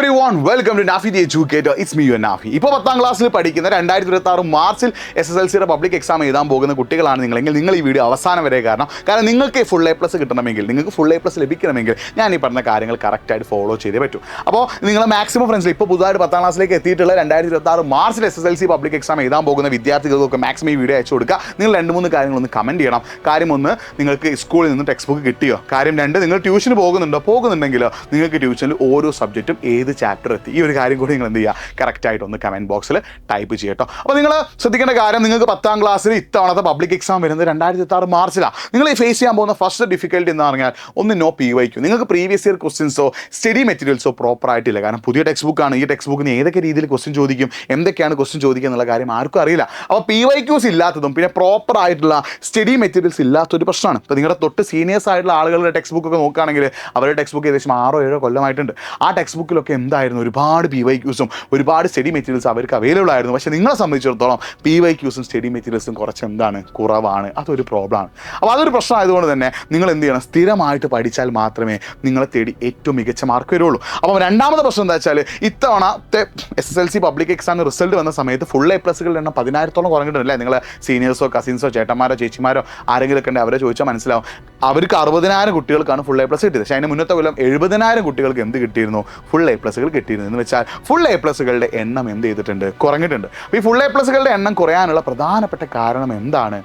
everyone, welcome to Nafi the Educator. It's me, your Nafi. ഇപ്പോൾ 10ാം ക്ലാസ്സിൽ പഠിക്കുന്ന 2026 മാർച്ചിൽ SSLCയുടെ പബ്ലിക് എക്സാം എഴുതാൻ പോകുന്ന കുട്ടികളാണ് നിങ്ങളെങ്കിൽ നിങ്ങൾ ഈ വീഡിയോ അവസാനം വരെ കാരണം നിങ്ങൾക്ക് ഫുൾ എ പ്ലസ് കിട്ടണമെങ്കിൽ, നിങ്ങൾക്ക് ഫുൾ എ പ്ലസ് ലഭിക്കണമെങ്കിൽ ഞാൻ ഈ പറഞ്ഞ കാര്യങ്ങൾ കറക്റ്റായിട്ട് ഫോളോ ചെയ്തേ പറ്റൂ. അപ്പോൾ നിങ്ങൾ മാക്സിമം ഫ്രണ്ട്സിൽ ഇപ്പോൾ പുതുതായിട്ട് 10ാം ക്ലാസ്സിലേക്ക് എത്തിയിട്ടുള്ള 2026 മാർച്ചിൽ SSLC പബ്ലിക് എക്സാം എഴുതാൻ പോകുന്ന വിദ്യാർത്ഥികൾക്കൊക്കെ മാക്സിമം ഈ വീഡിയോ അയച്ചു കൊടുക്കുക. നിങ്ങൾ 2-3 കാര്യങ്ങളൊന്ന് കമൻറ്റ് ചെയ്യണം. കാര്യം 1, നിങ്ങൾക്ക് സ്കൂളിൽ നിന്ന് ടെക്സ്റ്റ് ബുക്ക് കിട്ടിയോ? കാര്യം 2, നിങ്ങൾ ട്യൂഷന് പോകുന്നുണ്ടെങ്കിലോ നിങ്ങൾക്ക് ട്യൂഷനിൽ ഓരോ സബ്ജക്റ്റും ഏത് ചാപ്റ്റർ എത്തി, ഈ ഒരു കാര്യം കൂടി നിങ്ങൾ എന്ത് ചെയ്യുക, കറക്റ്റായിട്ട് ഒന്ന് കമൻറ്റ് ബോക്സിൽ ടൈപ്പ് ചെയ്യട്ടോ. അപ്പോൾ നിങ്ങൾ ശ്രദ്ധിക്കേണ്ട കാര്യം, നിങ്ങൾക്ക് 10ാം ക്ലാസ്സിൽ ഇത്തവണത്തെ പബ്ലിക് എക്സാം വരുന്നത് 2026 മാർച്ചിലാണ്. നിങ്ങൾ ഈ ഫേസ് ചെയ്യാൻ പോകുന്ന ഫസ്റ്റ് ഡിഫിക്കൽട്ടി എന്ന് പറഞ്ഞാൽ ഒന്ന് നോ PYQ. നിങ്ങൾക്ക് പ്രീവിയസ് ഇയർ ക്വസ്റ്റ്യൻസോ സ്റ്റഡി മെറ്റീരിയൽസോ പ്രോപ്പർ ആയിട്ടില്ല. കാരണം പുതിയ ടെക്സ്റ്റ് ബുക്കാണ്. ഈ ടെക്സ്റ്റ് ബുക്കിന് ഏതൊക്കെ രീതിയിൽ ക്വസ്റ്റ്യൻ ചോദിക്കും, എന്തൊക്കെയാണ് ക്വസ്റ്റ്യൻ ചോദിക്കുക എന്നുള്ള കാര്യം ആർക്കും അറിയില്ല. അപ്പോൾ PYQs ഇല്ലാത്തതും പിന്നെ പ്രോപ്പർ ആയിട്ടുള്ള സ്റ്റഡി മെറ്റീരിയൽസ് ഇല്ലാത്തൊരു പ്രശ്നമാണ്. ഇപ്പോൾ നിങ്ങളുടെ തൊട്ട് സീനിയേഴ്സ് ആയിട്ടുള്ള ആളുകളുടെ ടെക്സ്റ്റ് ബുക്കൊക്കെ നോക്കുകയാണെങ്കിൽ അവരുടെ ടെക്സ്റ്റ് ബുക്ക് ഏകദേശം 6-7 കൊല്ലമായിട്ടുണ്ട്. ആ ടെക്സ്റ്റ് ബുക്കിലൊക്കെ എന്തായിരുന്നു, ഒരുപാട് PYQസും ഒരുപാട് സ്റ്റഡി മെറ്റീരിയൽസ് അവർക്ക് അവൈലബിൾ ആയിരുന്നു. പക്ഷേ നിങ്ങളെ സംബന്ധിച്ചിടത്തോളം PYQസും സ്റ്റഡി മെറ്റീരിയൽസും കുറച്ച് എന്താണ്, കുറവാണ്. അതൊരു പ്രോബ്ലമാണ്. അപ്പോൾ അതൊരു പ്രശ്നമായതുകൊണ്ട് തന്നെ നിങ്ങൾ എന്ത് ചെയ്യണം, സ്ഥിരമായിട്ട് പഠിച്ചാൽ മാത്രമേ നിങ്ങളെ തേടി ഏറ്റവും മികച്ച മാർക്ക് വരുള്ളൂ. അപ്പോൾ രണ്ടാമത്തെ പ്രശ്നം എന്താ വെച്ചാൽ, ഇത്തവണത്തെ SSLC പബ്ലിക് എക്സാമിന് റിസൾട്ട് വന്ന സമയത്ത് ഫുൾ എ പ്ലസുകളുടെ എണ്ണം 10,000-ഓളം കുറഞ്ഞിട്ടുണ്ടല്ലേ. നിങ്ങളെ സീനിയേഴ്സോ കസിൻസോ ചേട്ടന്മാരോ ചേച്ചിമാരോ ആരെങ്കിലും ഒക്കെ ഉണ്ടെങ്കിൽ അവരെ ചോദിച്ചാൽ മനസ്സിലാവും. അവർക്ക് 60,000 കുട്ടികൾക്കാണ് ഫുൾ എ പ്ലസ് കിട്ടിയത്. പക്ഷേ അതിന് മുന്നത്തെ കൊല്ലം 70,000 കുട്ടികൾക്ക് എന്ത് കിട്ടിയിരുന്നു, ഫുൾ എ പ്ലസുകൾ കിട്ടിയിരുന്നു. എന്ന് വെച്ചാൽ ഫുൾ എ പ്ലസുകളുടെ എണ്ണം എന്ത് ചെയ്തിട്ടുണ്ട്, കുറഞ്ഞിട്ടുണ്ട്. അപ്പോൾ ഈ ഫുൾ എ പ്ലസുകളുടെ എണ്ണം കുറയാനുള്ള പ്രധാനപ്പെട്ട കാരണം എന്താണ്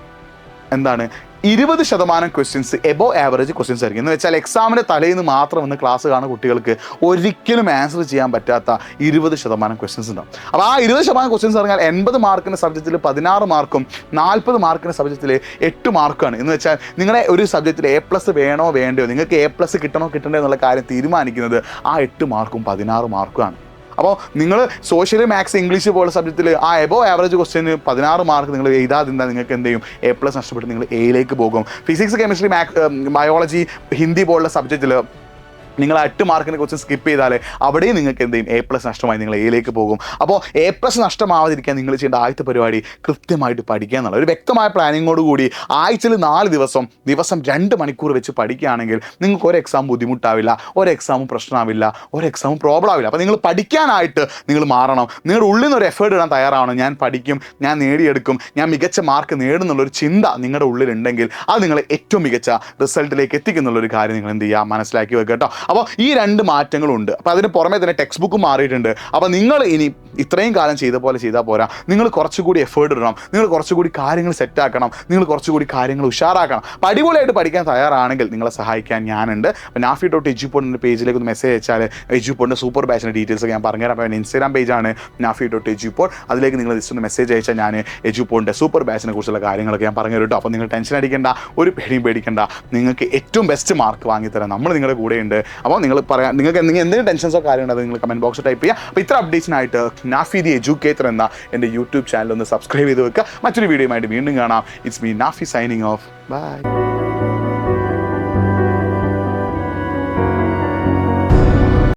20% ക്വസ്റ്റ്യൻസ് എബോവ് ആവറേജ് ക്വസ്റ്റ്യൻസ് ആയിരിക്കും. എന്ന് വെച്ചാൽ എക്സാമിൻ്റെ തലേന്ന് മാത്രം വന്ന് ക്ലാസ് കാണുന്ന കുട്ടികൾക്ക് ഒരിക്കലും ആൻസർ ചെയ്യാൻ പറ്റാത്ത 20% ക്വസ്റ്റ്യൻസ് ഉണ്ടാവും. അപ്പോൾ ആ 20% ക്വസ്റ്റ്യൻസ് പറഞ്ഞാൽ 80 മാർക്കിൻ്റെ സബ്ജക്റ്റിൽ 16 മാർക്കും 40 മാർക്കിൻ്റെ സബ്ജക്റ്റിൽ 8 മാർക്കാണ്. എന്ന് വെച്ചാൽ നിങ്ങളെ ഒരു സബ്ജക്റ്റിൽ A+ വേണോ വേണ്ടയോ, നിങ്ങൾക്ക് A+ കിട്ടണോ കിട്ടണ്ടോ എന്നുള്ള കാര്യം തീരുമാനിക്കുന്നത് ആ 8 മാർക്കും 16 മാർക്കുമാണ്. അപ്പോൾ നിങ്ങൾ സോഷ്യൽ, മാത്സ്, ഇംഗ്ലീഷ് പോലുള്ള സബ്ജക്റ്റിൽ ആ എബോവ് ആവറേജ് ക്വസ്റ്റ്യന് 16 മാർക്ക് നിങ്ങൾ എഴുതാതിരുന്നാൽ നിങ്ങൾക്ക് എന്ത് ചെയ്യും, A+ നഷ്ടപ്പെട്ട് നിങ്ങൾ Aയിലേക്ക് പോകും. ഫിസിക്സ്, കെമിസ്ട്രി, ബയോളജി, ഹിന്ദി പോലുള്ള സബ്ജക്റ്റിൽ നിങ്ങൾ 8 മാർക്കിന് ക്വസ്റ്റ്യൻ സ്കിപ്പ് ചെയ്താൽ അവിടെയും നിങ്ങൾക്ക് എന്ത് ചെയ്യും, A+ നഷ്ടമായി നിങ്ങൾ Aയിലേക്ക് പോകും. അപ്പോൾ A+ നഷ്ടമാവാതിരിക്കാൻ നിങ്ങൾ ചെയ്യേണ്ട ആദ്യത്തെ പരിപാടി കൃത്യമായിട്ട് പഠിക്കുക എന്നുള്ള ഒരു വ്യക്തമായ പ്ലാനിങ്ങോട് കൂടി ആഴ്ചയിൽ 4 ദിവസം 2 മണിക്കൂർ വെച്ച് പഠിക്കുകയാണെങ്കിൽ നിങ്ങൾക്ക് ഒരു എക്സാം ബുദ്ധിമുട്ടാവില്ല, ഒരു എക്സാമും പ്രശ്നമാവില്ല, ഒരു എക്സാമും പ്രോബ്ലം ആവില്ല. അപ്പോൾ നിങ്ങൾ പഠിക്കാനായിട്ട് നിങ്ങൾ മാറണം. നിങ്ങളുടെ ഉള്ളിൽ നിന്ന് ഒരു എഫേർട്ട് ഇടാൻ തയ്യാറാവണം. ഞാൻ പഠിക്കും, ഞാൻ നേടിയെടുക്കും, ഞാൻ മികച്ച മാർക്ക് നേടുന്നുള്ളൊരു ചിന്ത നിങ്ങളുടെ ഉള്ളിലുണ്ടെങ്കിൽ അത് നിങ്ങളെ ഏറ്റവും മികച്ച റിസൾട്ടിലേക്ക് എത്തിക്കുന്നുള്ളൊരു കാര്യം നിങ്ങൾ എന്ത് ചെയ്യുക, മനസ്സിലാക്കി വെക്കുക കേട്ടോ. അപ്പോൾ ഈ 2 മാറ്റങ്ങളുണ്ട്. അപ്പോൾ അതിന് പുറമെ തന്നെ ടെക്സ്റ്റ് ബുക്ക് മാറിയിട്ടുണ്ട്. അപ്പോൾ നിങ്ങൾ ഇനി ഇത്രയും കാലം ചെയ്ത പോലെ ചെയ്താൽ പോരാ, നിങ്ങൾ കുറച്ചുകൂടി എഫേർട്ട് ഇടണം, നിങ്ങൾ കുറച്ചുകൂടി കാര്യങ്ങൾ സെറ്റാക്കണം, നിങ്ങൾ കുറച്ചുകൂടി കാര്യങ്ങൾ ഉഷാറാക്കണം. അപ്പോൾ അടിപൊളിയായിട്ട് പഠിക്കാൻ തയ്യാറാണെങ്കിൽ നിങ്ങളെ സഹായിക്കാൻ ഞാനുണ്ട്. അപ്പോൾ nafi.edupoint പേജിലേക്ക് ഒന്ന് മെസ്സേജ് അയച്ചാൽ എജുപോയിൻ്റെ സൂപ്പർ ബാച്ചിൻ്റെ ഡീറ്റെയിൽസ് ഒക്കെ ഞാൻ പറഞ്ഞുതരാം. അപ്പോൾ ഇൻസ്റ്റാഗ്രാം പേജാണ് nafi.edupoint. അതിലേക്ക് നിങ്ങൾ ജസ്റ്റ് ഒന്ന് മെസ്സേജ് അയച്ചാൽ ഞാൻ എജുപോയിൻ്റെ സൂപ്പർ ബാച്ചിനെ കുറിച്ചുള്ള കാര്യങ്ങളൊക്കെ ഞാൻ പറഞ്ഞു തരും. അപ്പോൾ നിങ്ങൾ ടെൻഷൻ അടിക്കേണ്ട, ഒരു പേടിയും പേടിക്കേണ്ട. നിങ്ങൾക്ക് ഏറ്റവും ബെസ്റ്റ് മാർക്ക് വാങ്ങിത്തരാം നമ്മൾ നിങ്ങളുടെ കൂടെയുണ്ട്. അപ്പോൾ നിങ്ങൾ നിങ്ങൾക്ക് എന്തെങ്കിലും ടെൻഷൻസോ കാര്യമുണ്ടോ നിങ്ങൾ കമൻറ്റ് ബോക്സിൽ ടൈപ്പ് ചെയ്യുക. അപ്പോൾ ഇത്ര അപ്ഡേറ്റ്സിനായിട്ട് നാഫി ദി എഡ്യൂക്കേറ്റർ എന്ന എൻ്റെ യൂട്യൂബ് ചാനൽ ഒന്ന് സബ്സ്ക്രൈബ് ചെയ്ത് വെക്കുക. മറ്റൊരു വീഡിയോയുമായിട്ട് വീണ്ടും കാണാം. It's me Nafi signing off. By.